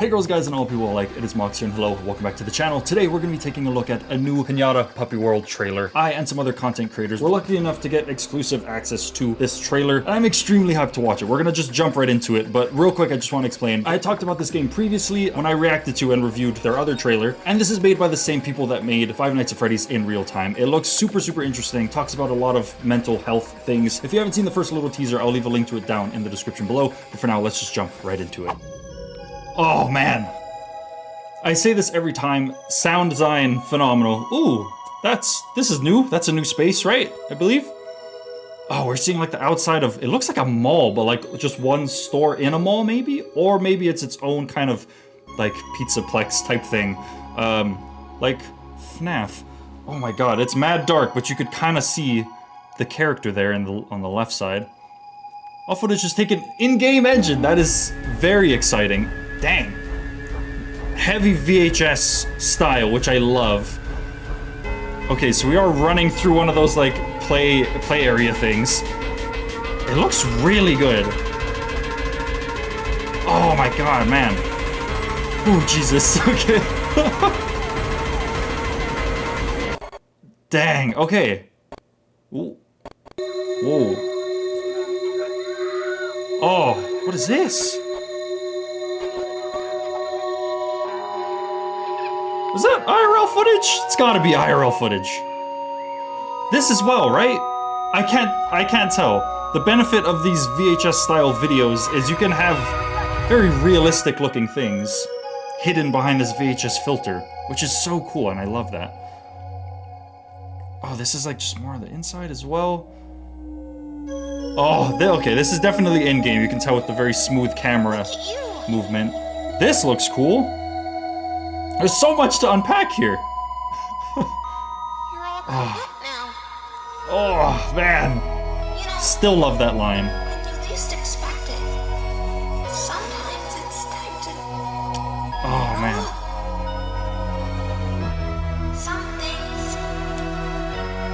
Hey girls, guys, and all people alike, it is Mox here, and hello, welcome back to the channel. Today we're going to be taking a look at a new Piñata Puppy World trailer. I and some other content creators were lucky enough to get exclusive access to this trailer, and I'm extremely hyped to watch it. We're going to just jump right into it, but real quick, I just want to explain. I talked about this game previously when I reacted to and reviewed their other trailer, and this is made by the same people that made Five Nights at Freddy's in real time. It looks super interesting, talks about a lot of mental health things. If you haven't seen the first little teaser, I'll leave a link to it down in the description below, but for now, let's just jump right into it. Oh man. I say this every time, sound design, phenomenal. Ooh, this is new. That's a new space, right? I believe? Oh, we're seeing like the outside of, it looks like a mall, but like just one store in a mall maybe? Or maybe it's its own kind of like Pizzaplex type thing. Like FNAF. Oh my god, it's mad dark, but you could kind of see the character there on the left side. All footage is taken in-game engine. That is very exciting. Dang. Heavy VHS style, which I love. Okay, so we are running through one of those like play area things. It looks really good. Oh my god, man. Oh Jesus. Okay. Dang. Okay. Ooh. Whoa. Oh, what is this? Is that IRL footage? It's gotta be IRL footage. This as well, right? I can't tell. The benefit of these VHS style videos is you can have very realistic looking things hidden behind this VHS filter, which is so cool, and I love that. Oh, this is like just more on the inside as well. Oh, okay, this is definitely in-game. You can tell with the very smooth camera movement. This looks cool. There's so much to unpack here. Oh man. Still love that line. When you least expect it. Sometimes it's time to. Oh man. Some things.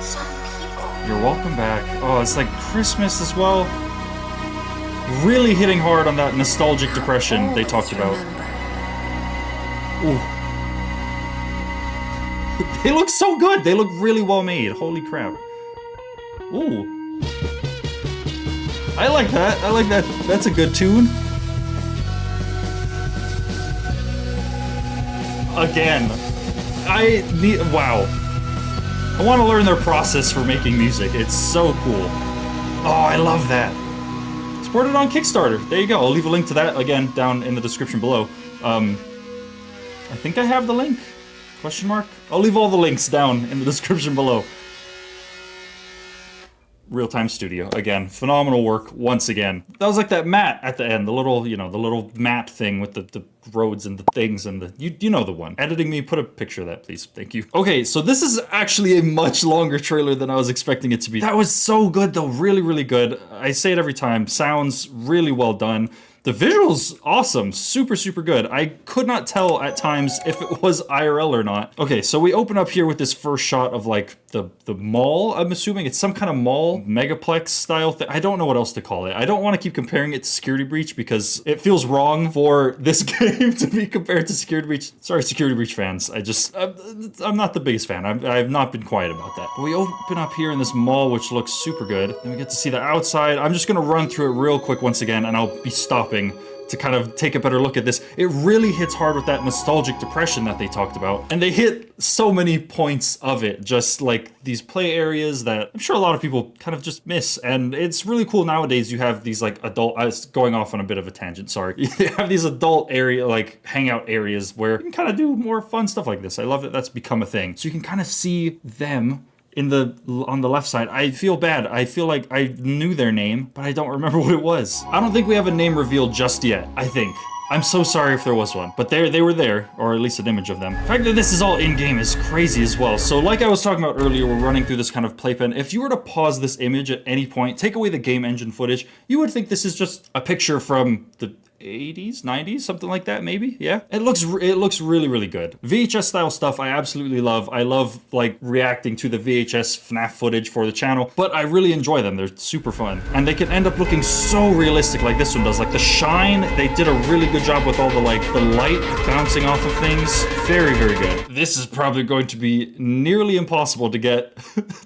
Some people. You're welcome back. Oh, it's like Christmas as well. Really hitting hard on that nostalgic depression they talked about. Ooh. They look so good. They look really well made. Holy crap. Ooh. I like that. I like that. That's a good tune. Again. Wow. I want to learn their process for making music. It's so cool. Oh, I love that. Supported on Kickstarter. There you go. I'll leave a link to that again down in the description below. I think I have the link. Question mark? I'll leave all the links down in the description below. Real-time studio, again, phenomenal work once again. That was like that mat at the end, the little, you know, the little mat thing with the roads and the things and the, you know the one. Editing me, put a picture of that, please. Thank you. Okay, so this is actually a much longer trailer than I was expecting it to be. That was so good though, really good. I say it every time, sounds really well done. The visuals, awesome, super good. I could not tell at times if it was IRL or not. Okay, so we open up here with this first shot of like the mall, I'm assuming. It's some kind of mall, megaplex style thing. I don't know what else to call it. I don't want to keep comparing it to Security Breach because it feels wrong for this game to be compared to Security Breach. Sorry, Security Breach fans. I'm not the biggest fan. I've not been quiet about that. But we open up here in this mall, which looks super good. Then we get to see the outside. I'm just gonna run through it real quick once again, and I'll be stopping to kind of take a better look at this. It really hits hard with that nostalgic depression that they talked about. And they hit so many points of it, just like these play areas that I'm sure a lot of people kind of just miss. And it's really cool nowadays you have these like adult, I was going off on a bit of a tangent, sorry. You have these adult area, like hangout areas where you can kind of do more fun stuff like this. I love that that's become a thing. So you can kind of see them on the left side. I feel bad. I feel like I knew their name, but I don't remember what it was. I don't think we have a name revealed just yet, I think. I'm so sorry if there was one, but they were there, or at least an image of them. The fact that this is all in-game is crazy as well. So like I was talking about earlier, we're running through this kind of playpen. If you were to pause this image at any point, take away the game engine footage, you would think this is just a picture from the 80s, 90s, something like that, maybe. Yeah, it looks really, really good. VHS style stuff I absolutely love. I love like reacting to the VHS FNAF footage for the channel, but I really enjoy them. They're super fun, and they can end up looking so realistic, like this one does. Like the shine, they did a really good job with all the like the light bouncing off of things. Very, very good. This is probably going to be nearly impossible to get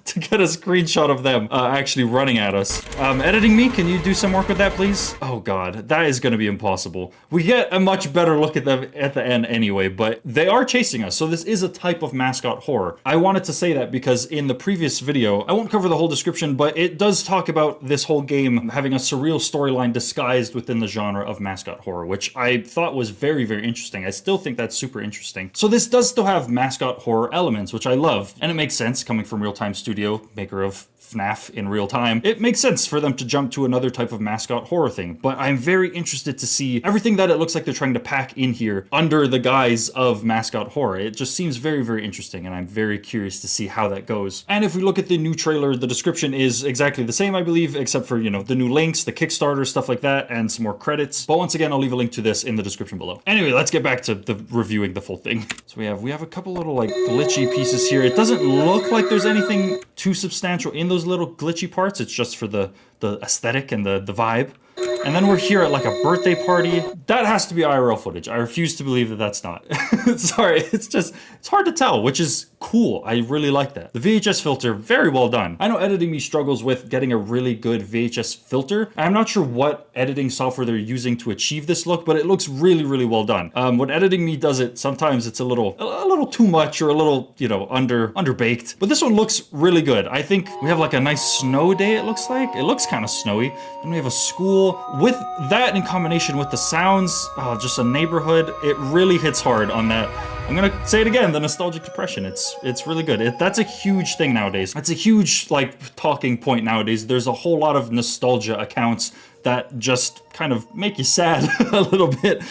to get a screenshot of them actually running at us. Editing me, can you do some work with that, please? Oh god, that is going to be impossible. We get a much better look at them at the end anyway, but they are chasing us, so this is a type of mascot horror. I wanted to say that because in the previous video, I won't cover the whole description, but it does talk about this whole game having a surreal storyline disguised within the genre of mascot horror, which I thought was very, very interesting. I still think that's super interesting. So this does still have mascot horror elements, which I love, and it makes sense coming from Real Time Studio, maker of FNAF in real time. It makes sense for them to jump to another type of mascot horror thing, but I'm very interested to see everything that it looks like they're trying to pack in here under the guise of mascot horror. It just seems very, very interesting, and I'm very curious to see how that goes. And if we look at the new trailer, the description is exactly the same, I believe, except for, you know, the new links, the Kickstarter, stuff like that, and some more credits. But once again, I'll leave a link to this in the description below. Anyway, let's get back to the reviewing the full thing. So we have a couple little like glitchy pieces here. It doesn't look like there's anything too substantial in those little glitchy parts. It's just for the aesthetic and the vibe. And then we're here at like a birthday party. That has to be IRL footage. I refuse to believe that that's not. Sorry, it's hard to tell, which is cool. I really like that. The VHS filter, very well done. I know Editing Me struggles with getting a really good VHS filter. I'm not sure what editing software they're using to achieve this look, but it looks really, really well done. When Editing Me does it, sometimes it's a little too much or a little, you know, underbaked. But this one looks really good. I think we have like a nice snow day, it looks like. It looks kind of snowy. Then we have a school. With that in combination with the sounds, just a neighborhood, it really hits hard on that. I'm gonna say it again, the nostalgic depression. It's really good. That's a huge thing nowadays. That's a huge like talking point nowadays. There's a whole lot of nostalgia accounts that just kind of make you sad a little bit.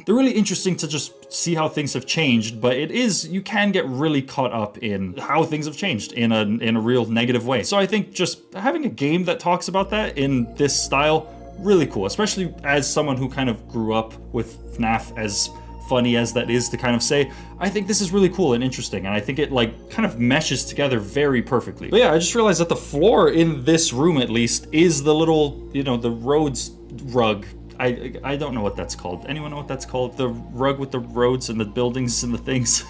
They're really interesting to just see how things have changed, but you can get really caught up in how things have changed in a real negative way. So I think just having a game that talks about that in this style, really cool, especially as someone who kind of grew up with FNAF, as funny as that is to kind of say. I think this is really cool and interesting, and I think it like kind of meshes together very perfectly. But yeah, I just realized that the floor in this room at least is the little, you know, the roads rug. I don't know what that's called. Anyone know what that's called? The rug with the roads and the buildings and the things.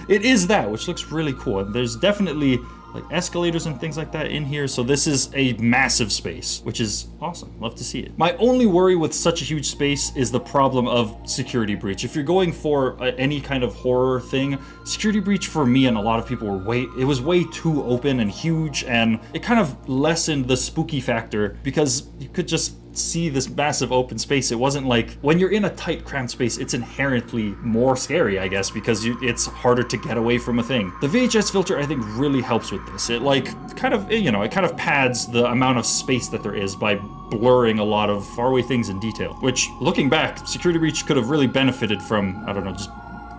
It is that, which looks really cool. And there's definitely like escalators and things like that in here. So this is a massive space, which is awesome. Love to see it. My only worry with such a huge space is the problem of security breach. If you're going for any kind of horror thing, security breach for me and a lot of people were it was way too open and huge, and it kind of lessened the spooky factor because you could just see this massive open space. It wasn't like when you're in a tight cramped space, it's inherently more scary, I guess, because it's harder to get away from a thing. The VHS filter, I think, really helps with this. It like kind of, you know, it kind of pads the amount of space that there is by blurring a lot of faraway things in detail, which looking back, security breach could have really benefited from, I don't know, just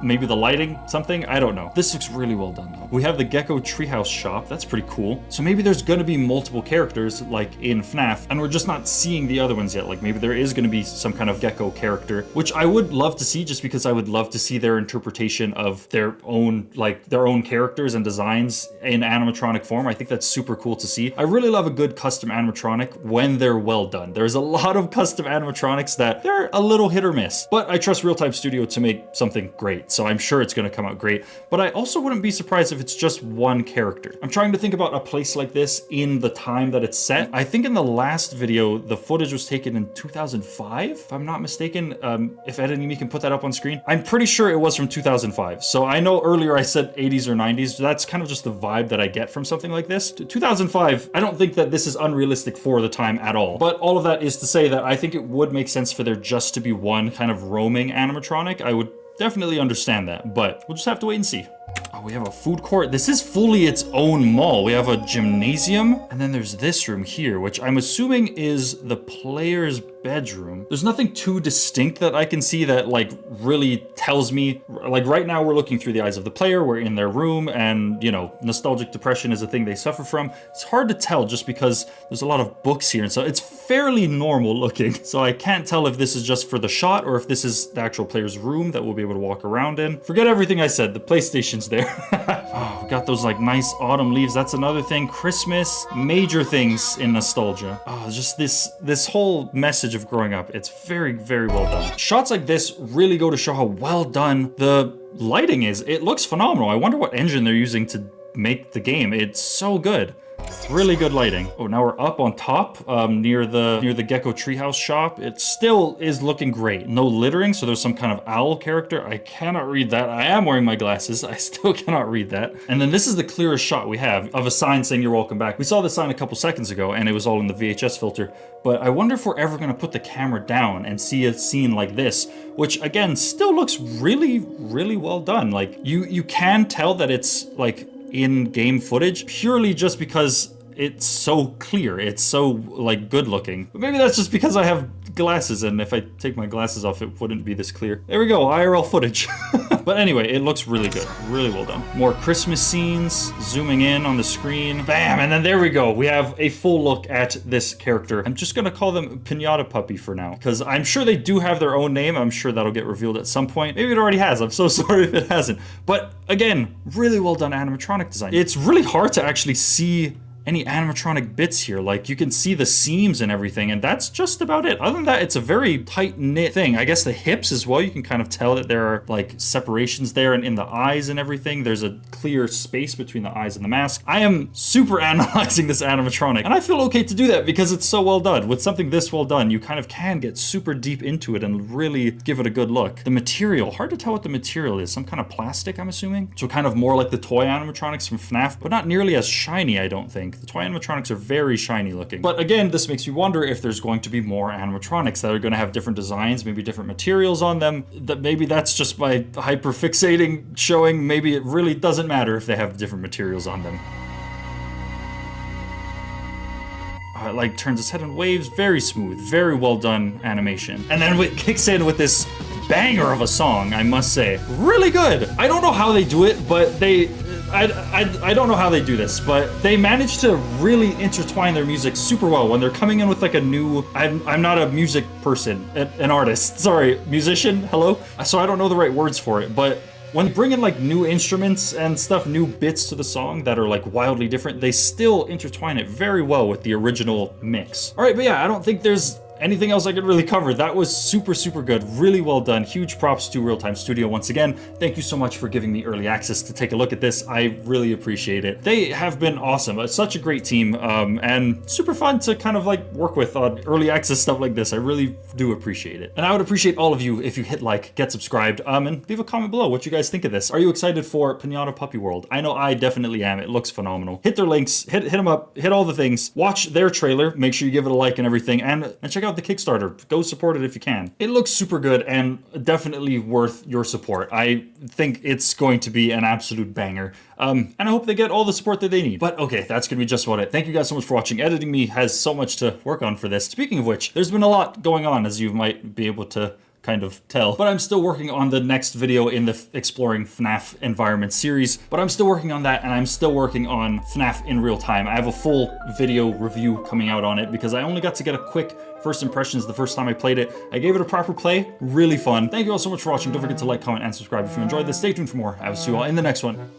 maybe the lighting, something, I don't know. This looks really well done though. We have the Gecko Treehouse shop, that's pretty cool. So maybe there's gonna be multiple characters like in FNAF, and we're just not seeing the other ones yet. Like maybe there is gonna be some kind of Gecko character, which I would love to see just because I would love to see their interpretation of their own characters and designs in animatronic form. I think that's super cool to see. I really love a good custom animatronic when they're well done. There's a lot of custom animatronics that they're a little hit or miss, but I trust Real Time Studio to make something great. So I'm sure it's going to come out great, but I also wouldn't be surprised if it's just one character. I'm trying to think about a place like this in the time that it's set. I think in the last video, the footage was taken in 2005, if I'm not mistaken. If Editing Me can put that up on screen. I'm pretty sure it was from 2005. So I know earlier I said 80s or 90s. That's kind of just the vibe that I get from something like this. 2005, I don't think that this is unrealistic for the time at all. But all of that is to say that I think it would make sense for there just to be one kind of roaming animatronic. I would definitely understand that, but we'll just have to wait and see. Oh, we have a food court. This is fully its own mall. We have a gymnasium, and then there's this room here, which I'm assuming is the player's bedroom. There's nothing too distinct that I can see that like really tells me, like right now we're looking through the eyes of the player, we're in their room, and you know, nostalgic depression is a thing they suffer from. It's hard to tell just because there's a lot of books here, and so it's fairly normal looking. So I can't tell if this is just for the shot or if this is the actual player's room that we'll be able to walk around in. Forget everything I said, the PlayStation's there. Oh, we got those like nice autumn leaves. That's another thing. Christmas, major things in nostalgia. Oh, just this whole message of growing up. It's very, very well done. Shots like this really go to show how well done the lighting is. It looks phenomenal. I wonder what engine they're using to make the game. It's so good. Really good lighting. Oh, now we're up on top near the Gecko Treehouse shop. It still is looking great. No littering, so there's some kind of owl character. I cannot read that. I am wearing my glasses. I still cannot read that. And then this is the clearest shot we have of a sign saying you're welcome back. We saw the sign a couple seconds ago and it was all in the VHS filter, but I wonder if we're ever gonna put the camera down and see a scene like this, which again, still looks really, really well done. Like you can tell that it's like in-game footage purely just because it's so clear. It's so like good looking. But maybe that's just because I have glasses, and if I take my glasses off it wouldn't be this clear. There we go, IRL footage. But anyway, it looks really good, really well done. More Christmas scenes, zooming in on the screen, bam, and then there we go. We have a full look at this character. I'm just gonna call them Piñata Puppy for now, because I'm sure they do have their own name. I'm sure that'll get revealed at some point. Maybe it already has, I'm so sorry if it hasn't. But again, really well done animatronic design. It's really hard to actually see any animatronic bits here. Like you can see the seams and everything, and that's just about it. Other than that, it's a very tight-knit thing. I guess the hips as well, you can kind of tell that there are like separations there, and in the eyes and everything, there's a clear space between the eyes and the mask. I am super analyzing this animatronic, and I feel okay to do that because it's so well done. With something this well done, you kind of can get super deep into it and really give it a good look. The material, hard to tell what the material is. Some kind of plastic, I'm assuming. So kind of more like the toy animatronics from FNAF, but not nearly as shiny, I don't think. The toy animatronics are very shiny looking. But again, this makes me wonder if there's going to be more animatronics that are going to have different designs, maybe different materials on them. That maybe that's just by hyperfixating, showing maybe it really doesn't matter if they have different materials on them. It like turns its head and waves, very smooth, very well done animation. And then it kicks in with this banger of a song, I must say. Really good. I don't know how they do it, but I don't know how they do this, but they manage to really intertwine their music super well when they're coming in with like a new, I'm not a music person, an artist, sorry, musician, hello? So I don't know the right words for it, but when they bring in like new instruments and stuff, new bits to the song that are like wildly different, they still intertwine it very well with the original mix. All right, but yeah, I don't think there's anything else I could really cover. That was super, super good. Really well done. Huge props to Real Time Studio once again. Thank you so much for giving me early access to take a look at this. I really appreciate it. They have been awesome. It's such a great team, and super fun to kind of like work with on early access stuff like this. I really do appreciate it. And I would appreciate all of you if you hit like, get subscribed, and leave a comment below what you guys think of this. Are you excited for Piñata Puppy World? I know I definitely am. It looks phenomenal. Hit their links, hit them up, hit all the things. Watch their trailer. Make sure you give it a like and everything, and check out the Kickstarter. Go support it if you can. It looks super good and definitely worth your support. I think it's going to be an absolute banger. And I hope they get all the support that they need. But okay, that's gonna be just about it. Thank you guys so much for watching. Editing me has so much to work on for this. Speaking of which, there's been a lot going on, as you might be able to kind of tell. But I'm still working on the next video in the Exploring FNAF Environment series. But I'm still working on that, and I'm still working on FNAF in real time. I have a full video review coming out on it because I only got to get a quick first impressions the first time I played it. I gave it a proper play. Really fun. Thank you all so much for watching. Don't forget to like, comment, and subscribe if you enjoyed this. Stay tuned for more. I will see you all in the next one.